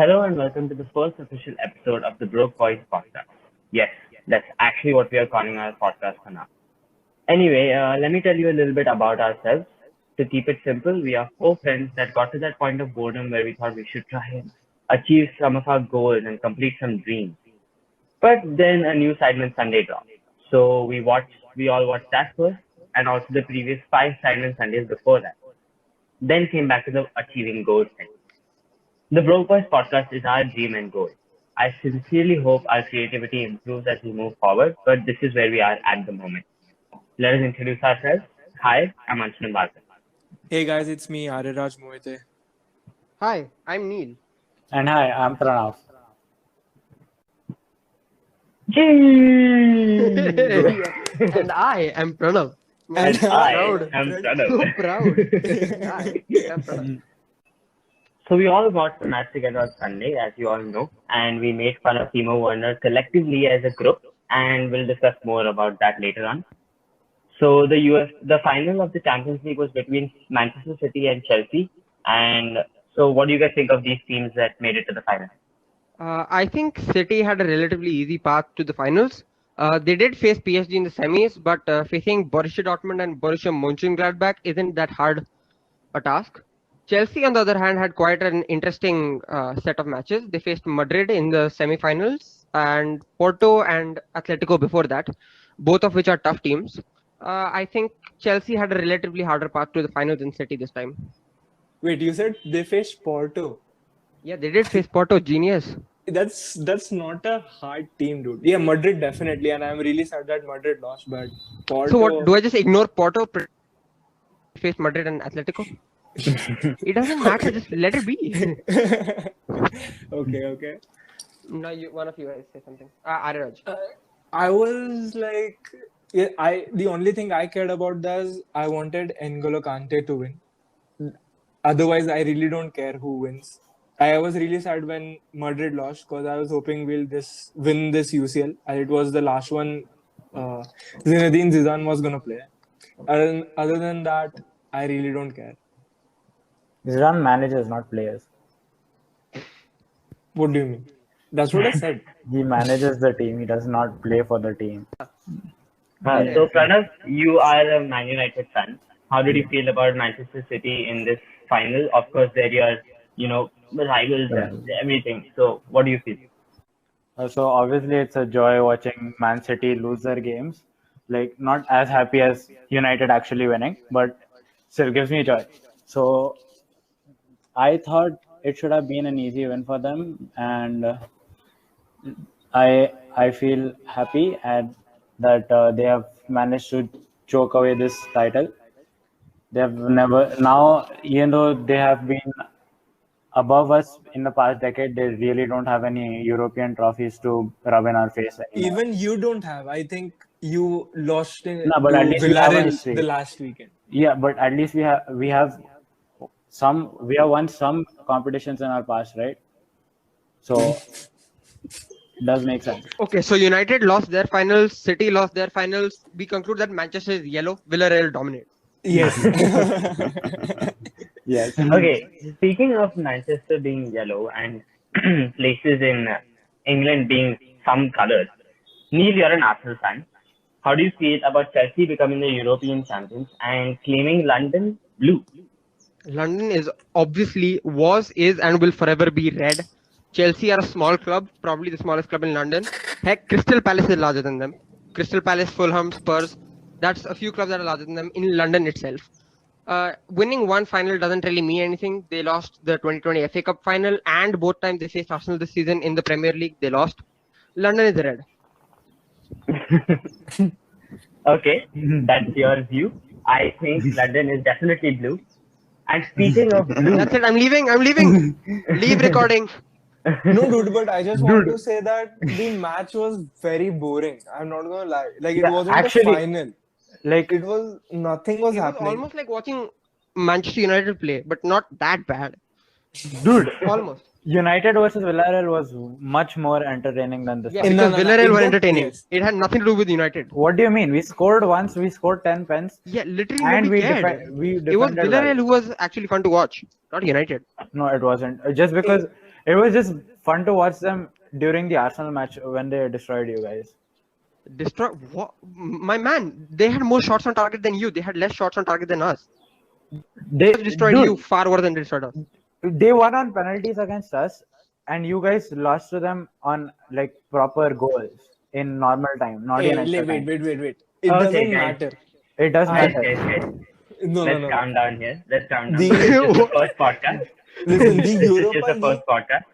Hello and welcome to the first official episode of the Broke Boys podcast. Yes, that's actually what we are calling our podcast for now. Anyway, let me tell you a little bit about ourselves. To keep it simple, we are four friends that got to that point of boredom where we thought we should try and achieve some of our goals and complete some dreams. But then a new Sidemen Sunday dropped. So we all watched that first and also the previous five Sidemen Sundays before that. Then came back to the achieving goals thing. The Broke Boys podcast is our dream and goal. I sincerely hope our creativity improves as we move forward, but this is where we are at the moment. Let us introduce ourselves. Hi, I'm Anshuman Bharti. Hey guys, it's me, Ariraj Mohite. Hi, I'm Neil. And hi, I'm Pranav. And I am Pranav. And I proud. am So Pranav. proud. I am Pranav. So we all got the match together on Sunday, as you all know, and we made fun of Timo Werner collectively as a group, and we'll discuss more about that later on. So the final of the Champions League was between Manchester City and Chelsea, and so what do you guys think of these teams that made it to the final? I think City had a relatively easy path to the finals. They did face PSG in the semis, but facing Borussia Dortmund and Borussia Mönchengladbach isn't that hard a task. Chelsea, on the other hand, had quite an interesting set of matches. They faced Madrid in the semi-finals and Porto and Atletico before that, both of which are tough teams. I think Chelsea had a relatively harder path to the finals than City this time. Wait, you said they faced Porto. Yeah, they did face Porto. Genius. That's not a hard team, dude. Yeah, Madrid definitely, and I'm really sad that Madrid lost, but Porto. So what? Do I just ignore Porto? Face Madrid and Atletico? It doesn't matter. Just let it be. Okay. Now one of you guys say something. Ariraj. I was like, the only thing I cared about was I wanted N'Golo Kante to win. Otherwise, I really don't care who wins. I was really sad when Madrid lost because I was hoping we'll win this UCL, and it was the last one Zinedine Zidane was gonna play. And other than that, I really don't care. Zidane manages, not players. What do you mean? That's what I said. He manages the team. He does not play for the team. So Pranav, you are a Man United fan. How did you feel about Manchester City in this final? Of course, they're your, rivals and everything. So what do you feel? So obviously, it's a joy watching Man City lose their games. Like, not as happy as United actually winning, but still gives me joy. So I thought it should have been an easy win for them, and I feel happy that they have managed to choke away this title. They have never now, even though they have been above us in the past decade, they really don't have any European trophies to rub in our face anymore. Even you don't have. I think you lost in No, but at least we have a history. the last weekend. Yeah, but at least we have won some competitions in our past, right? So it does make sense. Okay, so United lost their finals. City lost their finals. We conclude that Manchester is yellow. Villarreal dominate. Yes. Yes. Okay, speaking of Manchester being yellow and places in England being some colors, Neil, you're an Arsenal fan. How do you feel about Chelsea becoming the European champions and claiming London blue? London is and will forever be red. Chelsea are a small club, probably the smallest club in London. Heck, Crystal Palace is larger than them. Crystal Palace, Fulham, Spurs. That's a few clubs that are larger than them in London itself. Winning one final doesn't really mean anything. They lost the 2020 FA Cup final, and both times they faced Arsenal this season in the Premier League, they lost. London is red. Okay, that's your view. I think London is definitely blue. And speaking of blue, That's it. I'm leaving. Leave recording. No, dude, but I just want to say that the match was very boring. I'm not gonna lie. Like, it wasn't actually, a final. Like, Nothing was It was happening. almost like watching Manchester United play, but not that bad. dude, Almost. United versus Villarreal was much more entertaining than this. Yeah, one. because Villarreal were Exactly. entertaining. Yes. It had nothing to do with United. What do you mean? We scored once. We scored 10 pens. Yeah, literally And nobody we cared. we It was defended Villarreal well. who was actually fun to watch, not United. No, it wasn't. Just because It was just fun to watch them during the Arsenal match when they destroyed you guys. Destroy what? My man, they had more shots on target than you. They had less shots on target than us. They Destroyed dude, you far worse than they destroyed us. they won on penalties against us, and you guys lost to them on like proper goals in normal time, not in extra time. Wait. It Okay, doesn't guys. matter. It does Guys, matter. guys. No. Let's calm down here. Let's calm down. The- This is the first podcast. Listen, the This is Europa the first League. podcast.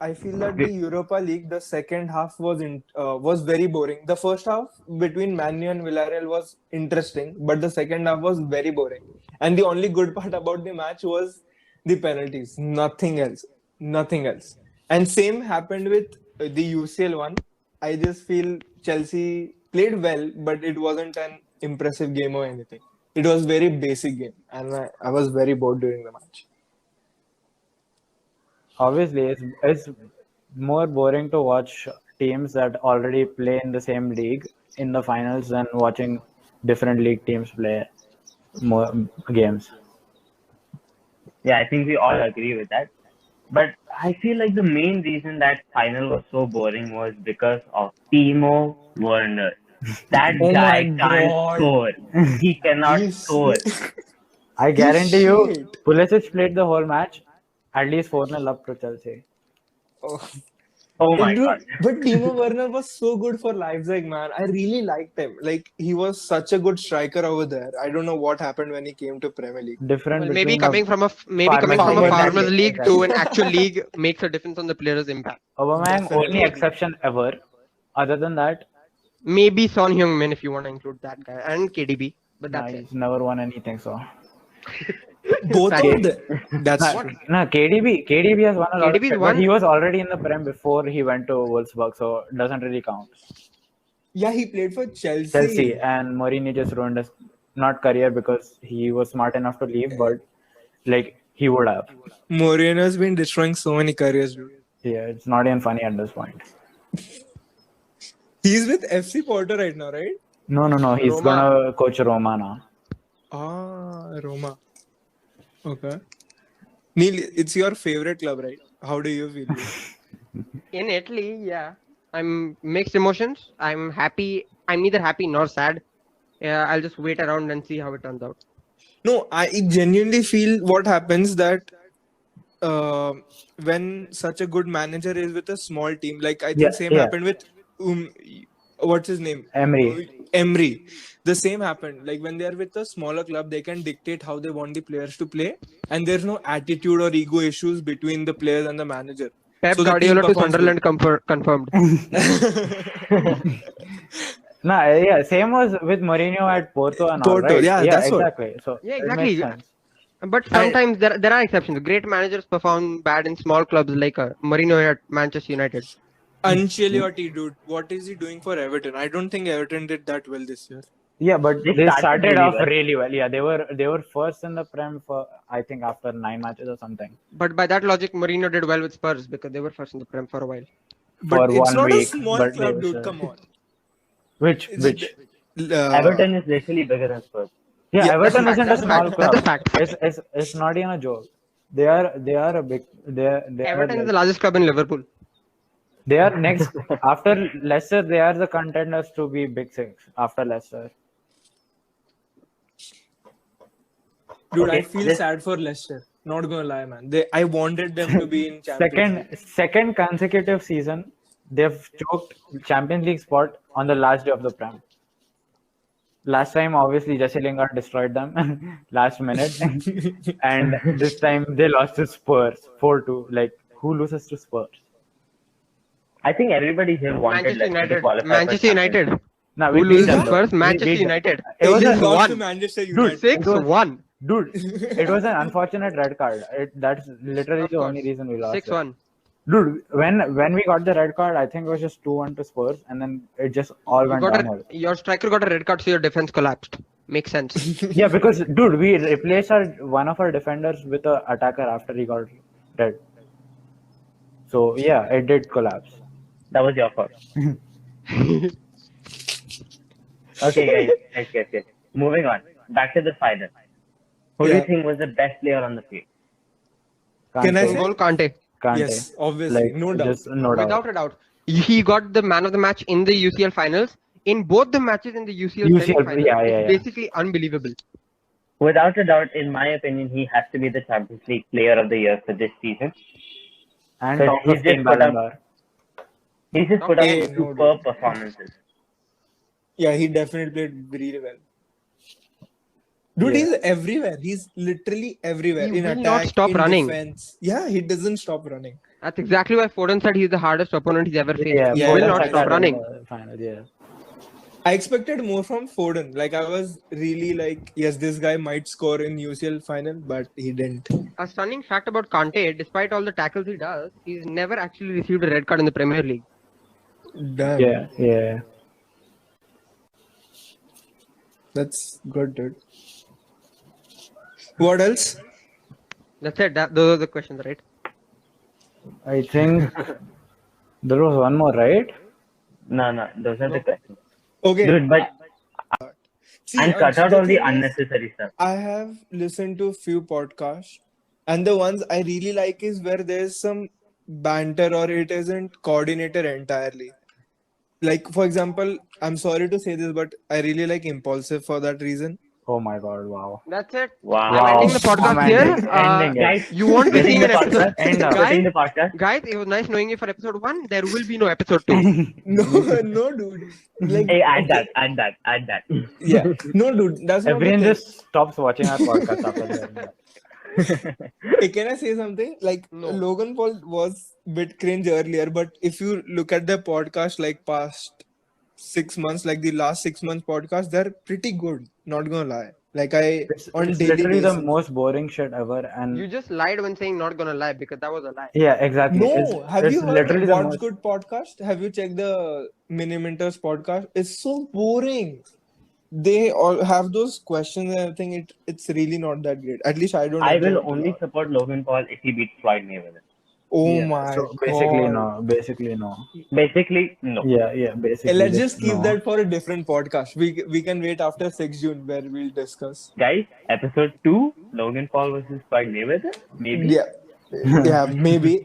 I feel that the Europa League, the second half was very boring. The first half between Man U and Villarreal was interesting, but the second half was very boring. And the only good part about the match was the penalties. Nothing else. And same happened with the UCL one. I just feel Chelsea played well, but it wasn't an impressive game or anything. It was very basic game, and I was very bored during the match. Obviously, it's more boring to watch teams that already play in the same league in the finals than watching different league teams play more games. Yeah, I think we all agree with that. But I feel like the main reason that final was so boring was because of Timo Werner. That Oh guy my can't God. score. He cannot He's- score. I guarantee you, Shit. Pulisic played the whole match, at least 4-0 up to Chelsea. Oh my Dude, god. but Timo Werner was so good for Leipzig, man. I really liked him. Like, he was such a good striker over there. I don't know what happened when he came to Premier League. Different Well, maybe between coming from a farmers farmers league, league to an actual league makes a difference on the player's impact. Aubameyang Definitely. only exception ever. Other than that, Maybe Son Heung-min if you want to include that guy and KDB, but that's it. he's never won anything. So Both Fact. of them. That's true. no, KDB has won a lot. KDB Of has shit, won. but he was already in the Prem before he went to Wolfsburg, so it doesn't really count. Yeah, he played for Chelsea. Chelsea and Mourinho just ruined his not career because he was smart enough to leave, but like he would have. Mourinho has been destroying so many careers, dude. Yeah, it's not even funny at this point. He's with FC Porto right now, right? No. He's Roma. gonna coach Roma now. Ah, Roma. Okay. Neil, it's your favorite club, right? How do you feel? In Italy, yeah, I'm mixed emotions. I'm happy. I'm neither happy nor sad. Yeah, I'll just wait around and see how it turns out. No, I genuinely feel what happens that when such a good manager is with a small team, like I think Yeah, same yeah. happened with what's his name? Emery. The same happened. Like when they are with a smaller club, they can dictate how they want the players to play, and there's no attitude or ego issues between the players and the manager. Pep So the team Guardiola to performs Sunderland confirmed. No, yeah, same was with Mourinho at Porto and all, Porto, right? yeah, that's what- exactly. So Yeah, it exactly. makes sense. But sometimes there are exceptions. Great managers perform bad in small clubs like Mourinho at Manchester United. Ancelotti, dude, what is he doing for Everton? I don't think Everton did that well this year. Yeah, but They they started started really off well. really well. Yeah, they were first in the Prem for I think after 9 matches or something. But by that logic, Mourinho did well with Spurs because they were first in the Prem for a while. But For it's 1 not week, a small but club, they dude. were- Come on. Which? Everton is literally bigger than Spurs. Yeah, Yeah, Everton that's a isn't a fact, small that's club. a fact. It's not even a joke. They are a big. They Everton are is the largest club in Liverpool. they are next after Leicester. They are the contenders to be Big Six after Leicester. Dude, I Okay, feel this- sad for Leicester. Not gonna lie, man. I wanted them to be in Champions League. Second consecutive season, they've choked Champions League spot on the last day of the Prem. Last time, obviously, Jesse Lingard destroyed them last minute, and this time they lost to Spurs 4-2. Like, who loses to Spurs? I think everybody here wanted Manchester Leicester to United. qualify for Manchester Champions League. United. Now Who we beat loses them. though. first? We Manchester beat them. United. It was They a, lost one. to Manchester United. 6-1. dude. It was an unfortunate red card. That's literally Of the only course. reason we lost. it. 6-1. Dude, when we got the red card, I think it was just 2-1 to Spurs, and then it just all went downhill. Your striker got a red card, so your defense collapsed. Makes sense. Yeah, because dude, we replaced one of our defenders with an attacker after he got red. So yeah, it did collapse. That was your fault. Okay, guys. Moving on. Back to the final. Who do you Yeah. think was the best player on the field? Can I Can't say? Goal Kante. Kante. Yes, obviously, Like, no doubt. just no doubt. Without a doubt. He got the man of the match in the UCL finals. In both the matches in the UCL UCL, semi-finals, yeah. it's basically unbelievable. Without a doubt, in my opinion, he has to be the Champions League Player of the Year for this season. And So top he's 15 just put Ballon up, d'Or. he's just put up Hey, no superb doubt. performances. Yeah, he definitely played really well. Dude, Yeah. he's everywhere. He's literally everywhere. He In will not attack, stop in running. defense. Yeah, he doesn't stop running. That's exactly why Foden said he's the hardest opponent he's ever faced. Yeah, He Yeah, will Foden not that's stop started running. in the final, yeah. I expected more from Foden. Like, I was really like, yes, this guy might score in UCL final, but he didn't. A stunning fact about Kante, despite all the tackles he does, he's never actually received a red card in the Premier League. Damn. Yeah. That's good, dude. What else? That's it. Those are the questions, right? I think there was one more, right? No, those are the questions. Okay. Dude, but See, and cut out the all the thing is, unnecessary stuff. I have listened to a few podcasts, and the ones I really like is where there's some banter or it isn't coordinated entirely. Like, for example, I'm sorry to say this, but I really like Impulsive for that reason. Oh my god, wow. That's it. Wow. I'm ending the podcast I'm here. ending it. Guys, You won't be quitting seeing the an episode. podcast. End of. Quitting the podcast. Guys, it was nice knowing you for episode 1. There will be no episode 2. No, no, dude. Like, Hey, add okay, that. yeah, no, dude. That's not the Everyone thing. just stops watching our podcast after that. Hey, can I say something? Like, No. Logan Paul was a bit cringe earlier, but if you look at the podcast, like past 6 months, like the last 6 months podcast, they're pretty good. Not gonna lie. Like It's on daily literally the basis. most boring shit ever, and You just lied when saying not gonna lie because that was a lie. yeah, exactly. No, have it's you heard literally the What's most. Good podcast? Have you checked the Miniminters podcast? It's so boring. They all have those questions and everything. It's really not that great. At least I don't. I enjoy will it a only lot. support Logan Paul if he beats Floyd Mayweather. Oh Yeah, my so god. basically no. Basically no. Basically, no. Yeah. Basically. Let's just keep no. that for a different podcast. We can wait after 6 June where we'll discuss. Guys, episode 2, Logan Paul versus Floyd Mayweather? Maybe. Yeah. Yeah, maybe.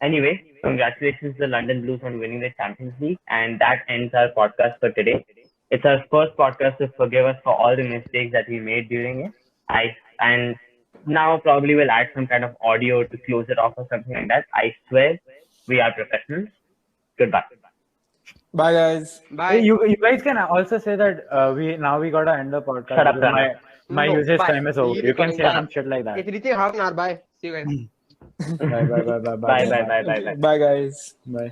Anyway, congratulations to the London Blues on winning the Champions League. And that ends our podcast for today. It's our first podcast, so forgive us for all the mistakes that we made during it. And now probably we'll add some kind of audio to close it off or something like that. I swear we are professionals. Goodbye. Bye guys. Bye. Hey, you guys can also say that we gotta end the podcast. Shut up, because Pranav. my No, usage bye. time is over. Leave You the can say recording. some shit like that. It's reaching half an hour. Bye. See you guys. Bye. Bye guys. Bye.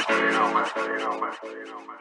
You know, man.